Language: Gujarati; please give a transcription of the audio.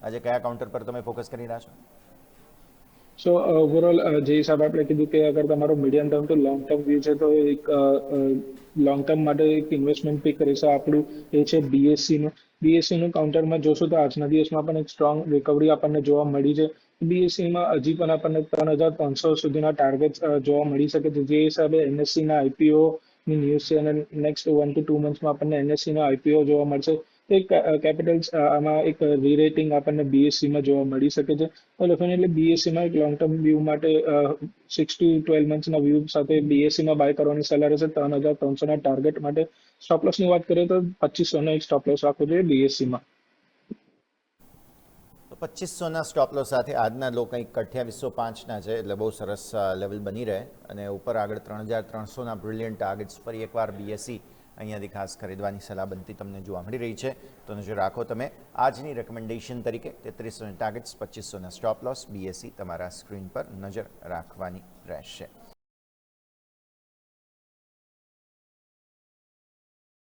આજે કયા કાઉન્ટર પર તમે ફોકસ કરી રહ્યા છો? સો ઓવરઓલ જે હિસાબે આપણે કીધું કે અગર તમારો medium term to long term view છે તો એક લોંગ ટર્મ માટે એક ઇન્વેસ્ટમેન્ટ પિક રહેશે આપણું એ છે બીએસસીનું. બીએસસીનું કાઉન્ટરમાં જોશો તો આજના દિવસમાં પણ એક સ્ટ્રોંગ રિકવરી આપણને જોવા મળી છે. બીએસસીમાં હજી પણ આપણને 3,300 સુધીના ટાર્ગેટ જોવા મળી શકે છે. જે હિસાબે એનએસસીના આઈપીઓ ની ન્યૂઝ છે અને નેક્સ્ટ 1 to 2 મંથમાં આપણને એનએસસીના આઈપીઓ જોવા મળશે. તો એક કેપિટલ્સ આમાં એક રીરેટિંગ આપણને બીએસસીમાં જોવા મળી શકે છે. તો ડેફિનેટલી બીએસસીમાં એક લોંગ ટર્મ વ્યૂ માટે 6 to 12 મંથ્સના વ્યૂ સાથે બીએસસીમાં બાય કરવાની સલાહ રહેશે. 3,300ના ટાર્ગેટ માટે સ્ટોપલોસની વાત કરીએ તો 2,500નો એક સ્ટોપલોસ રાખવો જોઈએ બીએસસીમાં. તો 2,500ના સ્ટોપલોસ સાથે આજના લો કંઈક 2,805ના છે, એટલે બહુ સરસ લેવલ બની રહે અને ઉપર આગળ 3,300ના બ્રિલિયન્ટ ટાર્ગેટ્સ ફરી એકવાર બીએસસી અહીંયાથી ખાસ ખરીદવાની સલાહ બનતી તમને જોવા મળી રહી છે. તો નજર રાખો તમે આજની રેકમેન્ડેશન તરીકે 3300 ટાર્ગેટ્સ, 2,500ના સ્ટોપ લોસ, બીએસસી તમારા સ્ક્રીન પર નજર રાખવાની રહેશે.